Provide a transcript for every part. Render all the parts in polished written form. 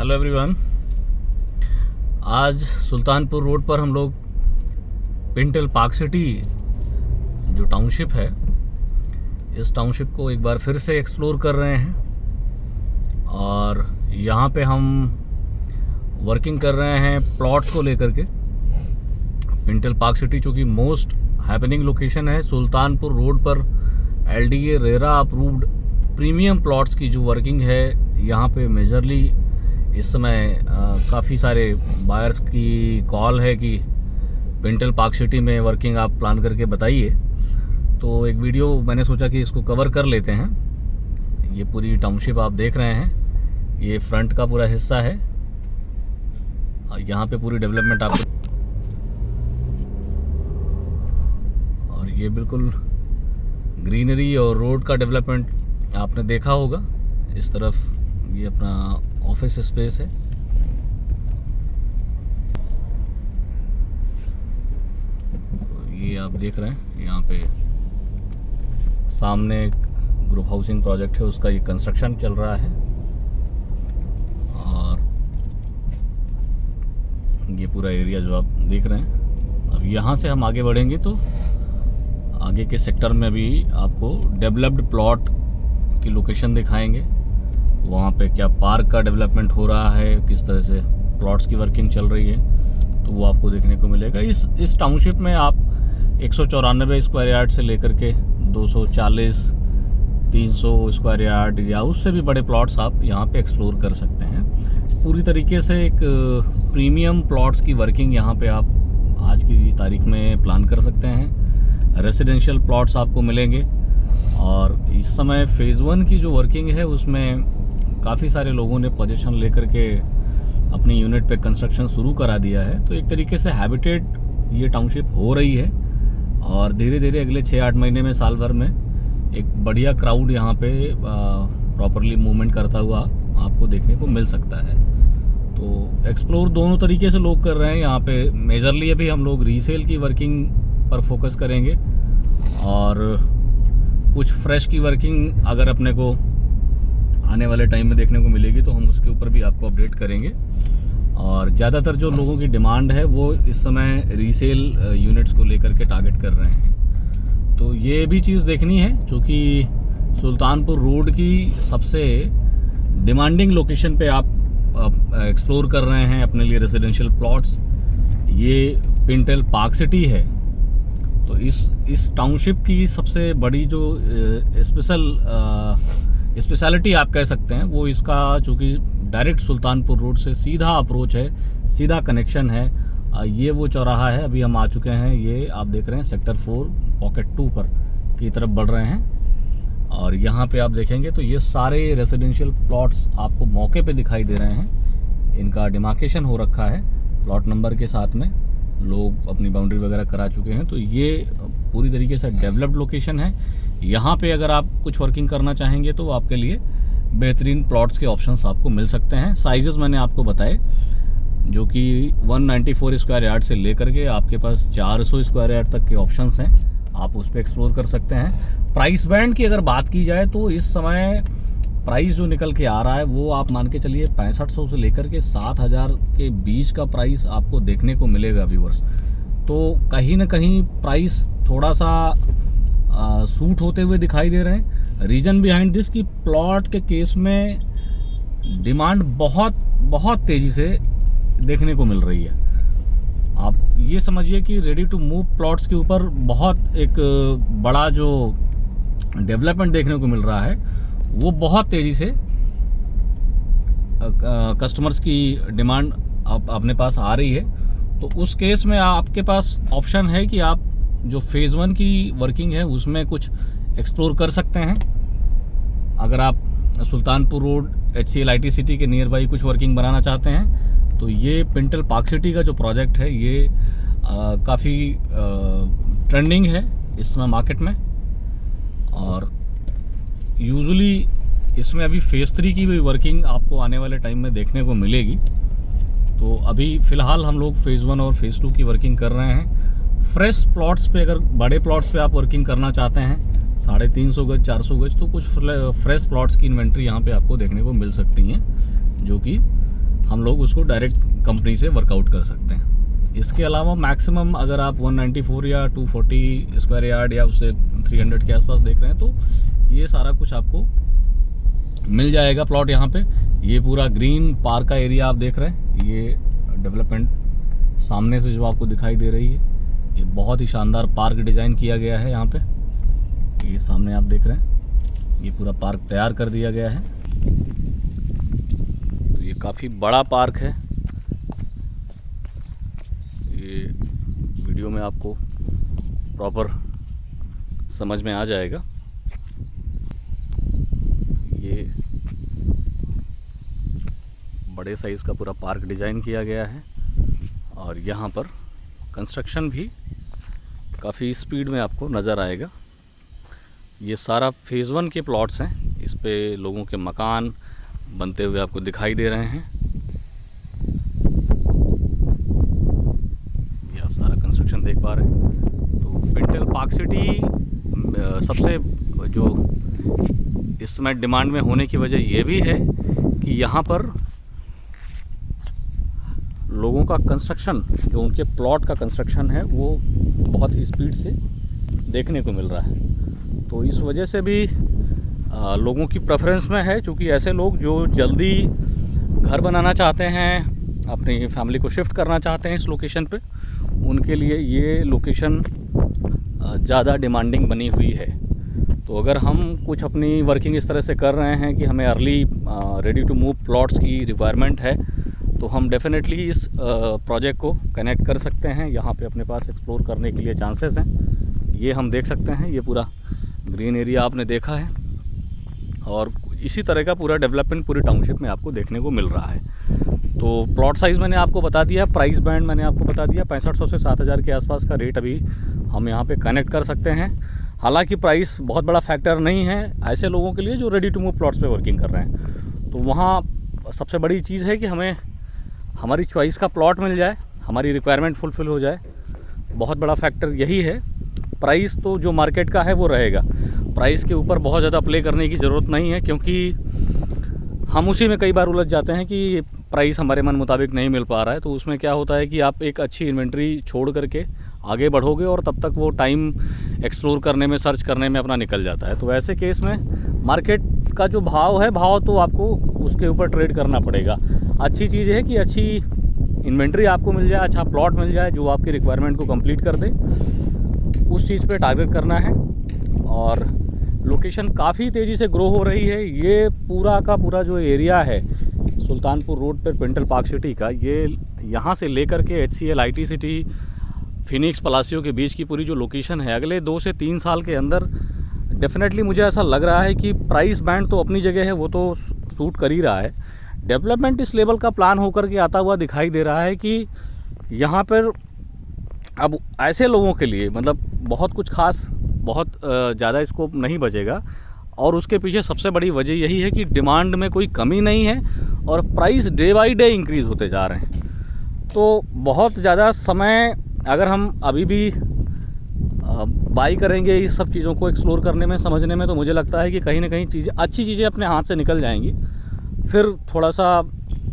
Hello everyone. आज Sultanpur road पर हम लोग पिंटल पार्क सिटी जो टाउनशिप है, इस टाउनशिप को एक बार फिर से एक्सप्लोर कर रहे हैं और यहाँ पे हम वर्किंग कर रहे हैं प्लॉट्स को लेकर के। पिंटल पार्क सिटी चूँकि मोस्ट हैपनिंग लोकेशन है, सुल्तानपुर रोड पर LDA RERA approved premium plots की जो वर्किंग है यहाँ पे मेजरली इस समय काफ़ी सारे बायर्स की कॉल है कि पिंटल पार्क सिटी में वर्किंग आप प्लान करके बताइए। तो एक वीडियो मैंने सोचा कि इसको कवर कर लेते हैं। ये पूरी टाउनशिप आप देख रहे हैं, ये फ्रंट का पूरा हिस्सा है। यहाँ पे पूरी डेवलपमेंट आपको, और ये बिल्कुल ग्रीनरी और रोड का डेवलपमेंट आपने देखा होगा। इस तरफ ये अपना ऑफिस स्पेस है। तो ये आप देख रहे हैं, यहाँ पे सामने एक ग्रुप हाउसिंग प्रोजेक्ट है, उसका ये कंस्ट्रक्शन चल रहा है। और ये पूरा एरिया जो आप देख रहे हैं, अब यहाँ से हम आगे बढ़ेंगे तो आगे के सेक्टर में भी आपको डेवलप्ड प्लॉट की लोकेशन दिखाएंगे। वहाँ पे क्या पार्क का डेवलपमेंट हो रहा है, किस तरह से प्लॉट्स की वर्किंग चल रही है, तो वो आपको देखने को मिलेगा। इस टाउनशिप में आप 194 स्क्वायर यार्ड से लेकर के 240 300 स्क्वायर यार्ड या उससे भी बड़े प्लॉट्स आप यहाँ पे एक्सप्लोर कर सकते हैं। पूरी तरीके से एक प्रीमियम प्लॉट्स की वर्किंग यहाँ पे आप आज की तारीख में प्लान कर सकते हैं। रेसिडेंशियल प्लॉट्स आपको मिलेंगे और इस समय फ़ेज़ 1 की जो वर्किंग है उसमें काफ़ी सारे लोगों ने पोजीशन लेकर के अपनी यूनिट पे कंस्ट्रक्शन शुरू करा दिया है। तो एक तरीके से हैबिटेट ये टाउनशिप हो रही है और धीरे धीरे अगले 6-8 महीने में, साल भर में एक बढ़िया क्राउड यहाँ पे प्रॉपरली मूवमेंट करता हुआ आपको देखने को मिल सकता है। तो एक्सप्लोर दोनों तरीके से लोग कर रहे हैं। यहाँ पे मेजरली अभी हम लोग रीसेल की वर्किंग पर फोकस करेंगे और कुछ फ्रेश की वर्किंग अगर अपने को आने वाले टाइम में देखने को मिलेगी तो हम उसके ऊपर भी आपको अपडेट करेंगे। और ज़्यादातर जो लोगों की डिमांड है वो इस समय रीसेल यूनिट्स को लेकर के टारगेट कर रहे हैं। तो ये भी चीज़ देखनी है, क्योंकि सुल्तानपुर रोड की सबसे डिमांडिंग लोकेशन पे आप एक्सप्लोर कर रहे हैं अपने लिए रेजिडेंशियल प्लॉट्स। ये पिंटल पार्क सिटी है। तो इस टाउनशिप की सबसे बड़ी जो स्पेशलिटी आप कह सकते हैं वो इसका, चूँकि डायरेक्ट सुल्तानपुर रोड से सीधा अप्रोच है, सीधा कनेक्शन है। ये वो चौराहा है, अभी हम आ चुके हैं। ये आप देख रहे हैं सेक्टर 4 पॉकेट 2 पर की तरफ बढ़ रहे हैं और यहाँ पे आप देखेंगे तो ये सारे रेजिडेंशियल प्लॉट्स आपको मौके पे दिखाई दे रहे हैं। इनका डिमार्केशन हो रखा है प्लॉट नंबर के साथ में, लोग अपनी बाउंड्री वगैरह करा चुके हैं। तो ये पूरी तरीके से डेवलप्ड लोकेशन है। यहाँ पे अगर आप कुछ वर्किंग करना चाहेंगे तो आपके लिए बेहतरीन प्लॉट्स के ऑप्शंस आपको मिल सकते हैं। साइजेस मैंने आपको बताए, जो कि 194 स्क्वायर यार्ड से लेकर के आपके पास 400 स्क्वायर यार्ड तक के ऑप्शंस हैं, आप उस पर एक्सप्लोर कर सकते हैं। प्राइस बैंड की अगर बात की जाए तो इस समय प्राइस जो निकल के आ रहा है वो आप मान के चलिए 6500 से लेकर के 7000 के बीच का प्राइस आपको देखने को मिलेगा व्यूअर्स। तो कहीं ना कहीं प्राइस थोड़ा सा सूट होते हुए दिखाई दे रहे हैं। रीजन बिहाइंड दिस कि प्लॉट के केस में डिमांड बहुत तेज़ी से देखने को मिल रही है। आप ये समझिए कि रेडी टू मूव प्लॉट्स के ऊपर बहुत एक बड़ा जो डेवलपमेंट देखने को मिल रहा है वो बहुत तेज़ी से कस्टमर्स की डिमांड अपने पास आ रही है। तो उस केस में आपके पास ऑप्शन है कि आप जो फ़ेज़ 1 की वर्किंग है उसमें कुछ एक्सप्लोर कर सकते हैं। अगर आप Sultanpur road HCL IT city के नियर बाई कुछ वर्किंग बनाना चाहते हैं तो ये पिंटल पार्क सिटी का जो प्रोजेक्ट है ये काफ़ी ट्रेंडिंग है इस समय मार्केट में। और यूजुअली इसमें अभी फ़ेज़ 3 की भी वर्किंग आपको आने वाले टाइम में देखने को मिलेगी। तो अभी फ़िलहाल हम लोग फ़ेज़ 1 और फ़ेज़ 2 की वर्किंग कर रहे हैं। फ्रेश प्लॉट्स पे, अगर बड़े प्लॉट्स पे आप वर्किंग करना चाहते हैं 350 गज 400 गज, तो कुछ फ्रेश प्लॉट्स की इन्वेंट्री यहाँ पे आपको देखने को मिल सकती हैं, जो कि हम लोग उसको डायरेक्ट कंपनी से वर्कआउट कर सकते हैं। इसके अलावा मैक्सिमम अगर आप 194 या 240 स्क्वायर यार्ड या उससे 300 के आसपास देख रहे हैं तो ये सारा कुछ आपको मिल जाएगा प्लॉट यहाँ पे। ये पूरा ग्रीन पार्क का एरिया आप देख रहे हैं, ये डेवलपमेंट सामने से जो आपको दिखाई दे रही है, ये बहुत ही शानदार पार्क डिज़ाइन किया गया है यहाँ पे। ये सामने आप देख रहे हैं, ये पूरा पार्क तैयार कर दिया गया है। तो ये काफ़ी बड़ा पार्क है। ये वीडियो में आपको प्रॉपर समझ में आ जाएगा। ये बड़े साइज़ का पूरा पार्क डिज़ाइन किया गया है और यहाँ पर कंस्ट्रक्शन भी काफ़ी स्पीड में आपको नज़र आएगा। ये सारा फेज़ 1 के प्लॉट्स हैं, इस पे लोगों के मकान बनते हुए आपको दिखाई दे रहे हैं। ये आप सारा कंस्ट्रक्शन देख पा रहे हैं। तो पिंटल पार्क सिटी सबसे जो इस समय डिमांड में होने की वजह ये भी है कि यहाँ पर लोगों का कंस्ट्रक्शन, जो उनके प्लॉट का कंस्ट्रक्शन है, वो बहुत ही स्पीड से देखने को मिल रहा है। तो इस वजह से भी लोगों की प्रेफरेंस में है, क्योंकि ऐसे लोग जो जल्दी घर बनाना चाहते हैं, अपनी फैमिली को शिफ्ट करना चाहते हैं इस लोकेशन पे, उनके लिए ये लोकेशन ज़्यादा डिमांडिंग बनी हुई है। तो अगर हम कुछ अपनी वर्किंग इस तरह से कर रहे हैं कि हमें early ready to move plots की रिक्वायरमेंट है, तो हम डेफिनेटली इस प्रोजेक्ट को कनेक्ट कर सकते हैं। यहाँ पे अपने पास एक्सप्लोर करने के लिए चांसेस हैं। ये हम देख सकते हैं, ये पूरा ग्रीन एरिया आपने देखा है और इसी तरह का पूरा डेवलपमेंट पूरी टाउनशिप में आपको देखने को मिल रहा है। तो प्लॉट साइज़ मैंने आपको बता दिया, प्राइस बैंड मैंने आपको बता दिया, 6500 से 7000 के आसपास का रेट अभी हम यहाँ पे कनेक्ट कर सकते हैं। हालांकि प्राइस बहुत बड़ा फैक्टर नहीं है ऐसे लोगों के लिए जो रेडी टू मूव प्लॉट्स पे वर्किंग कर रहे हैं। तो वहाँ सबसे बड़ी चीज़ है कि हमें हमारी चॉइस का प्लॉट मिल जाए, हमारी रिक्वायरमेंट फुलफ़िल हो जाए। बहुत बड़ा फैक्टर यही है। प्राइस तो जो मार्केट का है वो रहेगा, प्राइस के ऊपर बहुत ज़्यादा प्ले करने की ज़रूरत नहीं है, क्योंकि हम उसी में कई बार उलझ जाते हैं कि प्राइस हमारे मन मुताबिक नहीं मिल पा रहा है। तो उसमें क्या होता है कि आप एक अच्छी इन्वेंट्री छोड़ करके आगे बढ़ोगे और तब तक वो टाइम एक्सप्लोर करने में, सर्च करने में अपना निकल जाता है। तो ऐसे केस में मार्केट का जो भाव है, भाव तो आपको उसके ऊपर ट्रेड करना पड़ेगा। अच्छी चीज़ है कि अच्छी इन्वेंट्री आपको मिल जाए, अच्छा प्लॉट मिल जाए जो आपकी रिक्वायरमेंट को कंप्लीट कर दे, उस चीज़ पे टारगेट करना है। और लोकेशन काफ़ी तेज़ी से ग्रो हो रही है। ये पूरा का पूरा जो एरिया है सुल्तानपुर रोड पर पिंटल पार्क सिटी का, ये यहाँ से लेकर के HCL IT सिटी, फिनिक्स, पलासियो के बीच की पूरी जो लोकेशन है, अगले 2 से 3 साल के अंदर डेफिनेटली मुझे ऐसा लग रहा है कि प्राइस बैंड तो अपनी जगह है, वो तो सूट कर ही रहा है। डेवलपमेंट इस लेवल का प्लान होकर के आता हुआ दिखाई दे रहा है कि यहाँ पर अब ऐसे लोगों के लिए मतलब बहुत कुछ खास, बहुत ज़्यादा स्कोप नहीं बचेगा। और उसके पीछे सबसे बड़ी वजह यही है कि डिमांड में कोई कमी नहीं है और price day by day increase होते जा रहे हैं। तो बहुत ज़्यादा समय अगर हम अभी भी बाई करेंगे इस सब चीज़ों को एक्सप्लोर करने में, समझने में, तो मुझे लगता है कि कहीं ना कहीं चीज़ें, अच्छी चीज़ें अपने हाथ से निकल जाएंगी। फिर थोड़ा सा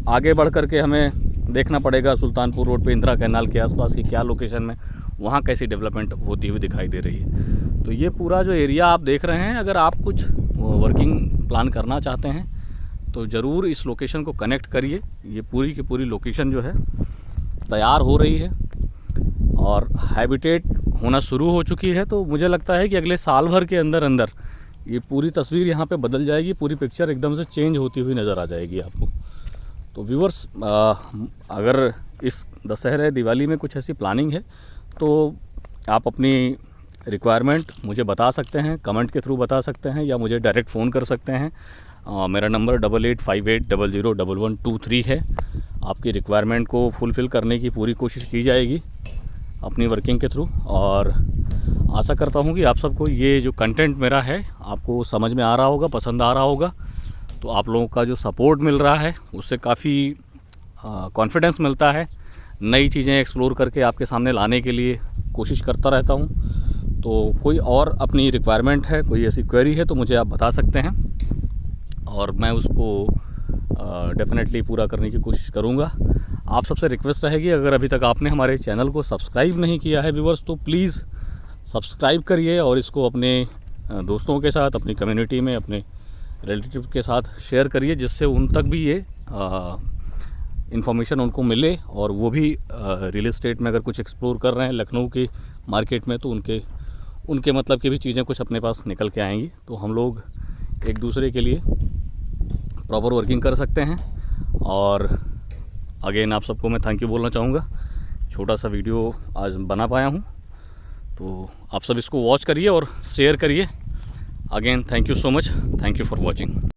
आगे बढ़ करके हमें देखना पड़ेगा सुल्तानपुर रोड पे इंदिरा कैनाल के आसपास की क्या लोकेशन में, वहाँ कैसी डेवलपमेंट होती हुई दिखाई दे रही है। तो ये पूरा जो एरिया आप देख रहे हैं, अगर आप कुछ वर्किंग प्लान करना चाहते हैं तो ज़रूर इस लोकेशन को कनेक्ट करिए। ये पूरी की पूरी लोकेशन जो है तैयार हो रही है और हैबिटेट होना शुरू हो चुकी है। तो मुझे लगता है कि अगले साल भर के अंदर अंदर ये पूरी तस्वीर यहाँ पे बदल जाएगी, पूरी पिक्चर एकदम से चेंज होती हुई नज़र आ जाएगी आपको। तो व्यूअर्स, अगर इस दशहरे दिवाली में कुछ ऐसी प्लानिंग है तो आप अपनी रिक्वायरमेंट मुझे बता सकते हैं, कमेंट के थ्रू बता सकते हैं या मुझे डायरेक्ट फ़ोन कर सकते हैं। मेरा नंबर 8858001123 है। आपकी रिक्वायरमेंट को फुलफ़िल करने की पूरी कोशिश की जाएगी अपनी वर्किंग के थ्रू। और आशा करता हूँ कि आप सबको ये जो कंटेंट मेरा है आपको समझ में आ रहा होगा, पसंद आ रहा होगा। तो आप लोगों का जो सपोर्ट मिल रहा है उससे काफ़ी कॉन्फिडेंस मिलता है। नई चीज़ें एक्सप्लोर करके आपके सामने लाने के लिए कोशिश करता रहता हूँ। तो कोई और अपनी रिक्वायरमेंट है, कोई ऐसी क्वेरी है तो मुझे आप बता सकते हैं और मैं उसको डेफिनेटली पूरा करने की कोशिश करूँगा। आप सबसे रिक्वेस्ट रहेगी, अगर अभी तक आपने हमारे चैनल को सब्सक्राइब नहीं किया है व्यूवर्स, तो प्लीज़ सब्सक्राइब करिए और इसको अपने दोस्तों के साथ, अपनी कम्युनिटी में, अपने रिलेटिव के साथ शेयर करिए, जिससे उन तक भी ये इन्फॉर्मेशन उनको मिले और वो भी रियल एस्टेट में अगर कुछ एक्सप्लोर कर रहे हैं लखनऊ के मार्केट में, तो उनके मतलब की भी चीज़ें कुछ अपने पास निकल के आएंगी, तो हम लोग एक दूसरे के लिए प्रॉपर वर्किंग कर सकते हैं। और अगेन आप सबको मैं थैंक यू बोलना चाहूँगा। छोटा सा वीडियो आज बना पाया हूँ, तो आप सब इसको वॉच करिए और शेयर करिए। Again thank you so much, thank you for watching.